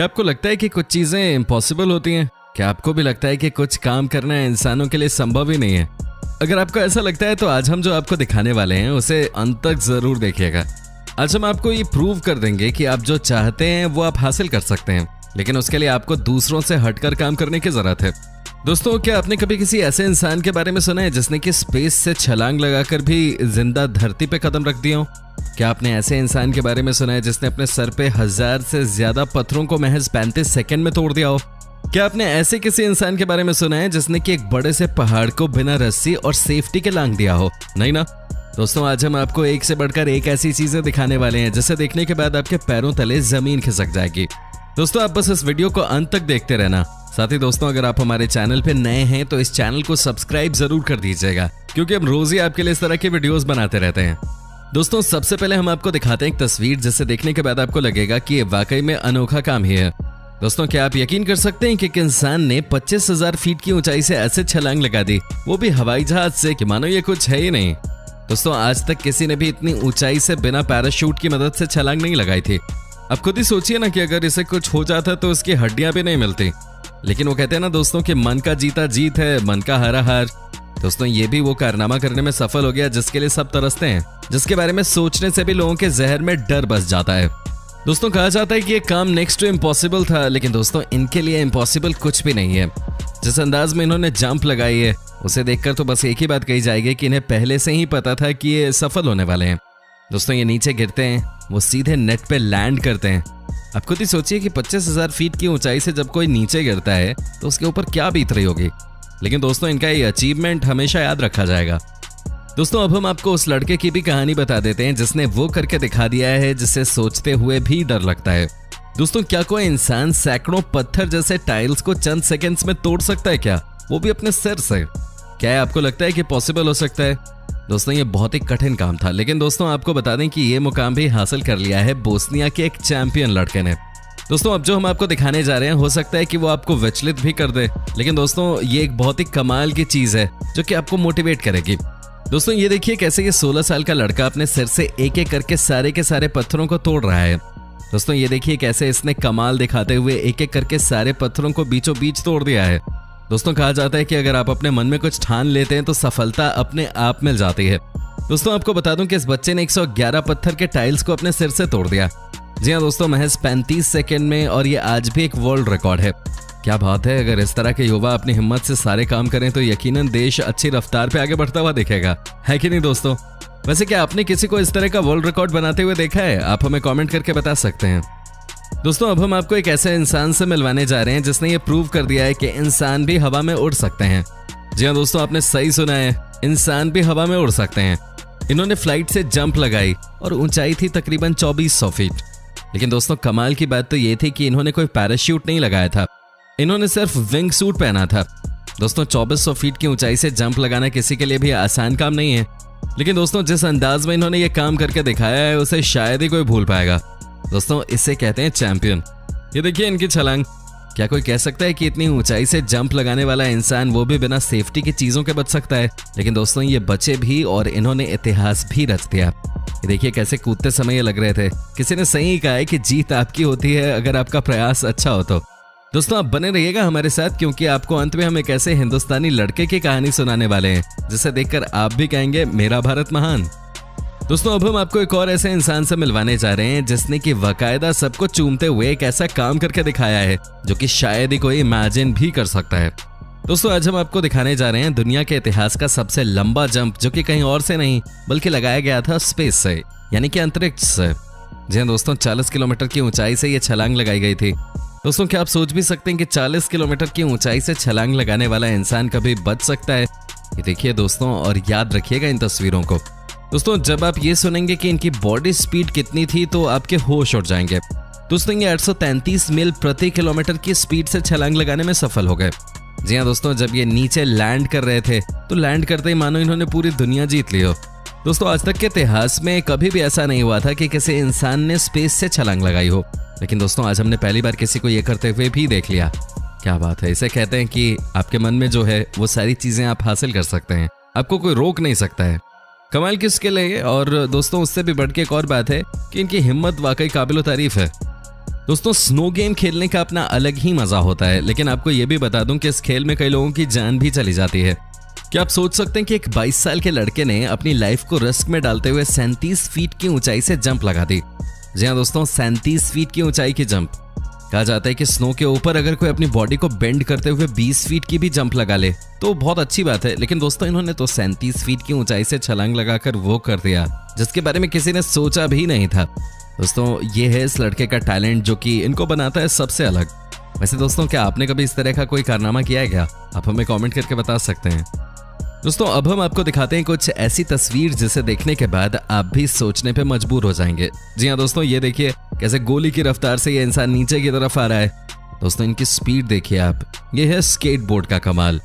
क्या आपको लगता है कि कुछ चीजें इम्पॉसिबल होती हैं? क्या आपको भी लगता है कि कुछ काम करना इंसानों के लिए संभव ही नहीं है? अगर आपको ऐसा लगता है तो आज हम जो आपको दिखाने वाले हैं उसे अंत तक जरूर देखिएगा। आज हम आपको ये प्रूव कर देंगे कि आप जो चाहते हैं वो आप हासिल कर सकते हैं, लेकिन उसके लिए आपको दूसरों से हटकर काम करने की जरूरत है। दोस्तों, क्या आपने कभी किसी ऐसे इंसान के बारे में सुना है जिसने कि स्पेस से छलांग लगाकर भी जिंदा धरती पे कदम रख दिया हो? क्या आपने ऐसे इंसान के बारे में सुना है जिसने अपने सर पे 1000 से ज्यादा पत्थरों को महज 35 सेकंड में तोड़ दिया हो? क्या आपने ऐसे किसी इंसान के बारे में सुना है जिसने कि एक बड़े से पहाड़ को बिना रस्सी और सेफ्टी के लांघ दिया हो? नहीं ना। दोस्तों, आज हम आपको एक से बढ़कर एक ऐसी चीजें दिखाने वाले हैं जिसे देखने के बाद आपके पैरों तले जमीन खिसक जाएगी। दोस्तों, आप बस इस वीडियो को अंत तक देखते रहना। साथ ही दोस्तों, अगर आप हमारे चैनल पे नए हैं तो इस चैनल को सब्सक्राइब जरूर कर दीजिएगा, क्योंकि हम रोज ही आपके लिए इस तरह के वीडियोस बनाते रहते हैं। दोस्तों, सबसे पहले हम आपको दिखाते हैं एक तस्वीर जिसे देखने के बाद आपको लगेगा कि ये वाकई में अनोखा काम ही है। दोस्तों, क्या आप यकीन कर सकते हैं कि एक इंसान ने 25,000 फीट की ऊंचाई से ऐसे छलांग लगा दी, वो भी हवाई जहाज से, कि मानो ये कुछ है ही नहीं। दोस्तों, आज तक किसी ने भी इतनी ऊंचाई से बिना पैराशूट की मदद से छलांग नहीं लगाई थी। अब खुद ही सोचिए ना कि अगर इसे कुछ हो जाता तो उसकी हड्डियां भी नहीं मिलती। लेकिन वो कहते हैं ना दोस्तों कि मन का जीता जीत है, मन का हारा हार। दोस्तों, ये भी वो कारनामा करने में सफल हो गया जिसके लिए सब तरसते हैं, जिसके बारे में सोचने से भी लोगों के जहर में डर बस जाता है। दोस्तों, कहा जाता है कि ये काम नेक्स्ट टू इम्पॉसिबल था, लेकिन दोस्तों इनके लिए इम्पॉसिबल कुछ भी नहीं है। जिस अंदाज में इन्होंने जंप लगाई है उसे देखकर तो बस एक ही बात कही जाएगी कि इन्हें पहले से ही पता था कि ये सफल होने वाले हैं। दोस्तों, ये नीचे गिरते हैं, वो सीधे नेट पे लैंड करते हैं। आप खुद ही सोचिए कि 25,000 फीट की ऊंचाई से जब कोई नीचे गिरता है तो उसके ऊपर क्या बीत रही होगी। लेकिन दोस्तों, इनका ये अचीवमेंट हमेशा याद रखा जाएगा। दोस्तों, अब हम आपको उस लड़के की भी कहानी बता देते हैं जिसने वो करके दिखा दिया है जिसे सोचते हुए भी डर लगता है। दोस्तों, क्या कोई इंसान सैकड़ों पत्थर जैसे टाइल्स को चंद सेकंड्स में तोड़ सकता है क्या, वो भी अपने सिर से? क्या आपको लगता है कि पॉसिबल हो सकता है? दोस्तों, ये बहुत ही कठिन काम था, लेकिन दोस्तों आपको बता दें कि ये मुकाम भी हासिल कर लिया है बोस्निया के एक चैंपियन लड़के ने। दोस्तों, अब जो हम आपको दिखाने जा रहे हैं हो सकता है कि वो आपको विचलित भी कर दे, लेकिन दोस्तों ये एक बहुत ही कमाल की चीज है जो कि आपको मोटिवेट करेगी। दोस्तों, ये देखिए कैसे ये 16 साल का लड़का अपने सिर से एक एक करके सारे के सारे पत्थरों को तोड़ रहा है। दोस्तों, ये देखिए कैसे इसने कमाल दिखाते हुए एक एक करके सारे पत्थरों को बीचों बीच तोड़ दिया है। दोस्तों, कहा जाता है कि अगर आप अपने मन में कुछ ठान लेते हैं तो सफलता अपने आप मिल जाती है। दोस्तों, आपको बता दूं कि इस बच्चे ने 111 पत्थर के टाइल्स को अपने सिर से तोड़ दिया। जी हाँ दोस्तों, महज 35 सेकंड में, और ये आज भी एक वर्ल्ड रिकॉर्ड है। क्या बात है, अगर इस तरह के युवा अपनी हिम्मत से सारे काम करें तो यकीनन देश अच्छी रफ्तार पे आगे बढ़ता हुआ दिखेगा, है कि नहीं दोस्तों? वैसे क्या आपने किसी को इस तरह का वर्ल्ड रिकॉर्ड बनाते हुए देखा है? आप हमें कमेंट करके बता सकते हैं। दोस्तों, अब हम आपको एक ऐसे इंसान से मिलवाने जा रहे हैं जिसने ये प्रूव कर दिया है कि इंसान भी हवा में उड़ सकते हैं। जी हाँ दोस्तों, आपने सही सुना है, इंसान भी हवा में उड़ सकते हैं। इन्होंने फ्लाइट से जंप लगाई और ऊंचाई थी तकरीबन 2400 फीट। लेकिन दोस्तों, कमाल की बात तो ये थी कि इन्होंने कोई पैराशूट नहीं लगाया था, इन्होंने सिर्फ विंग सूट पहना था। दोस्तों, 2400 फीट की ऊंचाई से जंप लगाना किसी के लिए भी आसान काम नहीं है, लेकिन दोस्तों जिस अंदाज में इन्होंने ये काम करके दिखाया है उसे शायद ही कोई भूल पाएगा। दोस्तों, इसे कहते हैं चैंपियन। ये देखिए इनकी छलांग। क्या कोई कह सकता है कि इतनी ऊंचाई से जंप लगाने वाला इंसान, वो भी बिना सेफ्टी की चीजों के बच सकता है? लेकिन दोस्तों, ये बचे भी और इन्होंने इतिहास भी रच दिया। ये देखिए कैसे कूदते समय ये लग रहे थे। किसी ने सही कहा है कि जीत आपकी होती है अगर आपका प्रयास अच्छा हो तो। दोस्तों, आप बने रहिएगा हमारे साथ, क्योंकि आपको अंत में हम एक ऐसे हिंदुस्तानी लड़के की कहानी सुनाने वाले हैं जिसे देखकर आप भी कहेंगे मेरा भारत महान। दोस्तों, अब हम आपको एक और ऐसे इंसान से मिलवाने जा रहे हैं जिसने कि बाकायदा सबको चूमते हुए एक ऐसा काम करके दिखाया है जो कि शायद ही कोई इमेजिन भी कर सकता है। दोस्तों, आज हम आपको दिखाने जा रहे हैं दुनिया के इतिहास का सबसे लंबा जंप, जो कि कहीं और से नहीं बल्कि लगाया गया था स्पेस से, यानी कि अंतरिक्ष से। जी हाँ दोस्तों, 40 किलोमीटर की ऊंचाई से ये छलांग लगाई गई थी। दोस्तों, क्या आप सोच भी सकते हैं कि 40 किलोमीटर की ऊंचाई से छलांग लगाने वाला इंसान कभी बच सकता है? ये देखिए दोस्तों, और याद रखिएगा इन तस्वीरों को। दोस्तों, जब आप ये सुनेंगे कि इनकी बॉडी स्पीड कितनी थी तो आपके होश उड़ जाएंगे। दोस्तों, ये 833 मील प्रति किलोमीटर की स्पीड से छलांग लगाने में सफल हो गए। जी हाँ दोस्तों, जब ये नीचे लैंड कर रहे थे तो लैंड करते ही मानो इन्होंने पूरी दुनिया जीत ली हो। दोस्तों, आज तक के इतिहास में कभी भी ऐसा नहीं हुआ था कि किसी इंसान ने स्पेस से छलांग लगाई हो, लेकिन दोस्तों आज हमने पहली बार किसी को ये करते हुए भी देख लिया। क्या बात है, इसे कहते हैं कि आपके मन में जो है वो सारी चीजें आप हासिल कर सकते हैं, आपको कोई रोक नहीं सकता है। कमाल की स्किल है ये। और दोस्तों, उससे भी बढ़ के एक और बात है कि इनकी हिम्मत वाकई काबिल तारीफ है। दोस्तों स्नो गेम खेलने का अपना अलग ही मजा होता है, लेकिन आपको ये भी बता दूं कि इस खेल में कई लोगों की जान भी चली जाती है। क्या आप सोच सकते हैं कि एक 22 साल के लड़के ने अपनी लाइफ को रिस्क में डालते हुए 37 फीट की ऊंचाई से जंप लगा दी। जी हाँ दोस्तों, 37 फीट की ऊंचाई की जंप। कहा जाता है कि स्नो के ऊपर अगर कोई अपनी बॉडी को बेंड करते हुए 20 फीट की भी जंप लगा ले तो बहुत अच्छी बात है, लेकिन दोस्तों इन्होंने तो 37 फीट की ऊंचाई से छलांग लगाकर वो कर दिया जिसके बारे में किसी ने सोचा भी नहीं था। दोस्तों ये है इस लड़के का टैलेंट जो कि इनको बनाता है सबसे अलग। वैसे दोस्तों क्या आपने कभी इस तरह का कोई कारनामा किया है क्या? आप हमें कमेंट करके बता सकते हैं। दोस्तों अब हम आपको दिखाते हैं कुछ ऐसी तस्वीर जिसे देखने के बाद आप भी सोचने पे मजबूर हो जाएंगे। जी हाँ दोस्तों, ये देखिए कैसे गोली की रफ्तार से ये इंसान नीचे की तरफ आ रहा है। दोस्तों इनकी स्पीड देखिए आप, ये है स्केटबोर्ड का कमाल।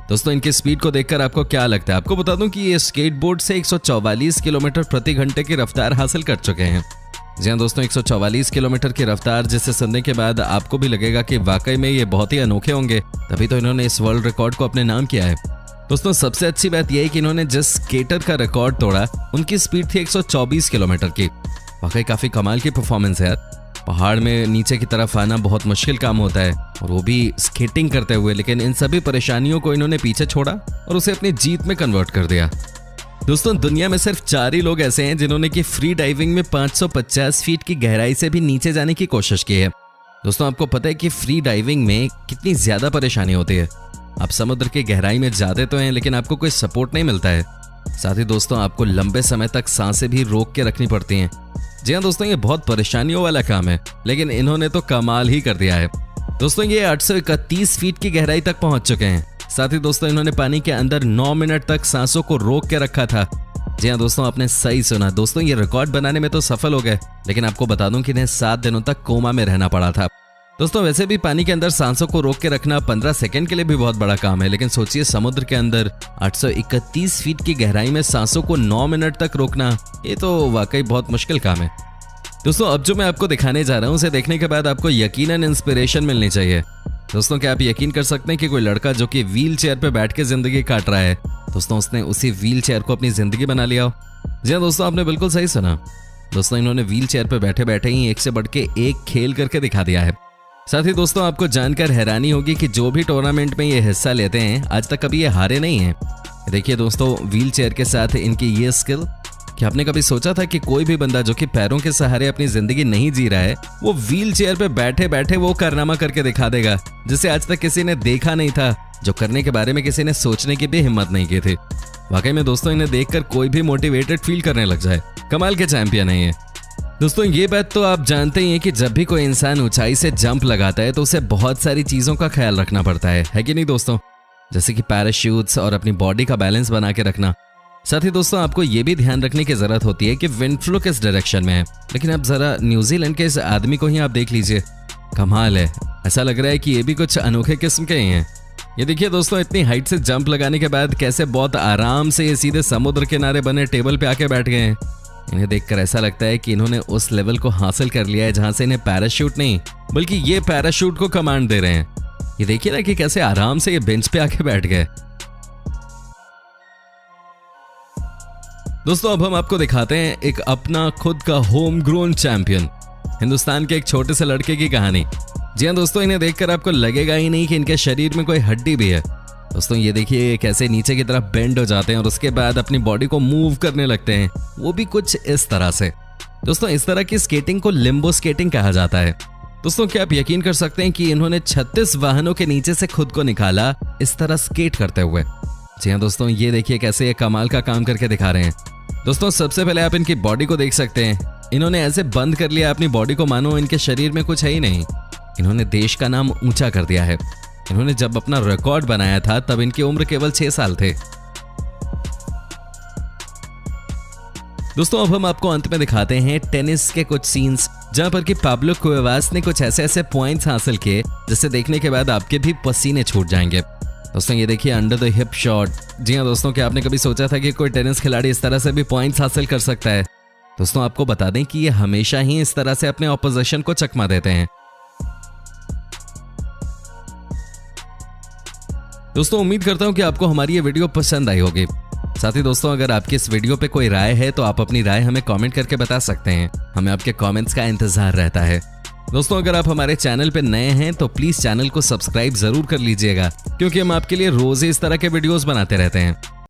दोस्तों इनकी स्पीड को देखकर आपको क्या लगता है? आपको बता दूं कि ये स्केटबोर्ड से 144 किलोमीटर प्रति घंटे की रफ्तार हासिल कर चुके हैं। जी हाँ दोस्तों, 144 किलोमीटर की रफ्तार जिसे सुनने के बाद आपको भी लगेगा कि वाकई में ये बहुत ही अनोखे होंगे, तभी तो इन्होंने इस वर्ल्ड रिकॉर्ड को अपने नाम किया है। दोस्तों सबसे अच्छी बात यह है कि इन्होंने जिस स्केटर का रिकॉर्ड तोड़ा उनकी स्पीड थी 124 किलोमीटर की। वाकई काफी कमाल की परफॉर्मेंस है यार। पहाड़ में नीचे की तरफ आना बहुत मुश्किल काम होता है और वो भी स्केटिंग करते हुए, लेकिन इन सभी परेशानियों को इन्होंने पीछे छोड़ा और उसे अपनी जीत में कन्वर्ट कर दिया। दोस्तों दुनिया में सिर्फ 4 ही लोग ऐसे हैं जिन्होंने की फ्री डाइविंग में 550 फीट की गहराई से भी नीचे जाने की कोशिश की है। दोस्तों आपको पता है कि फ्री डाइविंग में कितनी ज्यादा परेशानी होती है। आप समुद्र की गहराई में जाते तो हैं लेकिन आपको कोई सपोर्ट नहीं मिलता है। साथ ही दोस्तों आपको लंबे समय तक सांसें भी रोक के रखनी पड़ती हैं। जी हाँ दोस्तों, ये बहुत परेशानियों वाला काम है, लेकिन इन्होंने तो कमाल ही कर दिया है। दोस्तों ये 831 फीट की गहराई तक पहुंच चुके हैं। साथ ही दोस्तों इन्होंने पानी के अंदर 9 मिनट तक सांसों को रोक के रखा था। जी हाँ दोस्तों, आपने सही सुना। दोस्तों ये रिकॉर्ड बनाने में तो सफल हो गए, लेकिन आपको बता दूं कि इन्हें 7 दिनों तक कोमा में रहना पड़ा था। दोस्तों वैसे भी पानी के अंदर सांसों को रोक के रखना 15 सेकंड के लिए भी बहुत बड़ा काम है, लेकिन सोचिए समुद्र के अंदर 831 फीट की गहराई में सांसों को 9 मिनट तक रोकना, ये तो वाकई बहुत मुश्किल काम है। दोस्तों अब जो मैं आपको दिखाने जा रहा हूँ उसे देखने के बाद आपको यकीनन इंस्पिरेशन मिलनी चाहिए। दोस्तों क्या आप यकीन कर सकते हैं कि कोई लड़का जो कि व्हील चेयर पर बैठ के जिंदगी काट रहा है, दोस्तों उसने उसी व्हील चेयर को अपनी जिंदगी बना लिया हो। जी हाँ दोस्तों, आपने बिल्कुल सही सुना। दोस्तों इन्होंने व्हील चेयर पर बैठे बैठे ही एक से बढ़ के एक खेल करके दिखा दिया है। साथ ही दोस्तों आपको जानकर हैरानी होगी कि जो भी टूर्नामेंट में ये हिस्सा लेते हैं आज तक कभी ये हारे नहीं हैं। देखिए दोस्तों व्हील चेयर के साथ इनकी ये स्किल। क्या आपने कभी सोचा था कि कोई भी बंदा जो कि पैरों के सहारे अपनी जिंदगी नहीं जी रहा है, वो व्हील चेयर पे बैठे बैठे वो कारनामा करके दिखा देगा जिसे आज तक किसी ने देखा नहीं था, जो करने के बारे में किसी ने सोचने की भी हिम्मत नहीं की थी। वाकई में दोस्तों इन्हें देखकर कोई भी मोटिवेटेड फील करने लग जाए। कमाल के चैंपियन है ये। दोस्तों ये बात तो आप जानते ही हैं कि जब भी कोई इंसान ऊंचाई से जंप लगाता है तो उसे बहुत सारी चीजों का ख्याल रखना पड़ता है कि नहीं दोस्तों? जैसे कि पैराशूट्स और अपनी बॉडी का बैलेंस बना के रखना। साथ ही दोस्तों आपको ये भी ध्यान रखने की जरूरत होती है कि विंड फ्लो किस डायरेक्शन में है। लेकिन अब जरा न्यूजीलैंड के इस आदमी को ही आप देख लीजिए, कमाल है। ऐसा लग रहा है कि ये भी कुछ अनोखे किस्म के ही हैं। ये देखिए दोस्तों इतनी हाइट से जंप लगाने के बाद कैसे बहुत आराम से ये सीधे समुद्र किनारे बने टेबल पे आके बैठ गए हैं। इन्हें देखकर ऐसा लगता है कि इन्होंने उस लेवल को हासिल कर लिया है जहां से इन्हें पैराशूट नहीं बल्कि ये पैराशूट को कमांड दे रहे हैं। ये देखिए ना कि कैसे आराम से ये बेंच पे आके बैठ गए। दोस्तों अब हम आपको दिखाते हैं एक अपना खुद का होम ग्रोन चैंपियन, हिंदुस्तान के एक छोटे से लड़के की कहानी। जी हाँ दोस्तों, इन्हें देखकर आपको लगेगा ही नहीं कि इनके शरीर में कोई हड्डी भी है। दोस्तों ये देखिए कैसे नीचे की तरफ बेंड हो जाते हैं और उसके बाद अपनी बॉडी को मूव करने लगते हैं, वो भी कुछ इस तरह से। दोस्तों इस तरह की स्केटिंग को लिम्बो स्केटिंग कहा जाता है। दोस्तों क्या आप यकीन कर सकते हैं कि इन्होंने 36 वाहनों के नीचे से खुद को निकाला इस तरह स्केट करते हुए। जी हाँ दोस्तों, ये देखिए कैसे ये कमाल का काम करके दिखा रहे हैं। दोस्तों सबसे पहले आप इनकी बॉडी को देख सकते हैं। इन्होंने ऐसे बंद कर लिया अपनी बॉडी को मानो इनके शरीर में कुछ है ही नहीं। इन्होंने देश का नाम ऊंचा कर दिया है। इन्होंने जब अपना रिकॉर्ड बनाया था तब इनकी उम्र केवल 6 साल थे। दोस्तों अब हम आपको अंत में दिखाते हैं टेनिस के कुछ सीन्स जहां पर कि पाब्लो कुएवास ने कुछ ऐसे पॉइंट्स हासिल किए जिसे देखने के बाद आपके भी पसीने छूट जाएंगे। दोस्तों ये देखिए अंडर द हिप शॉट। जी हाँ दोस्तों, क्या आपने कभी सोचा था कि कोई टेनिस खिलाड़ी इस तरह से भी पॉइंट्स हासिल कर सकता है? दोस्तों आपको बता दें कि ये हमेशा ही इस तरह से अपने ऑपोजिशन को चकमा देते हैं। दोस्तों उम्मीद करता हूं कि आपको हमारी ये वीडियो पसंद आई होगी। साथ ही दोस्तों अगर आपकी इस वीडियो पे कोई राय है तो आप अपनी राय हमें कमेंट करके बता सकते हैं। हमें आपके कमेंट्स का इंतजार रहता है। दोस्तों अगर आप हमारे चैनल पे नए हैं तो प्लीज चैनल को सब्सक्राइब जरूर कर लीजिएगा, क्योंकि हम आपके लिए रोज ही इस तरह के वीडियोस बनाते रहते हैं।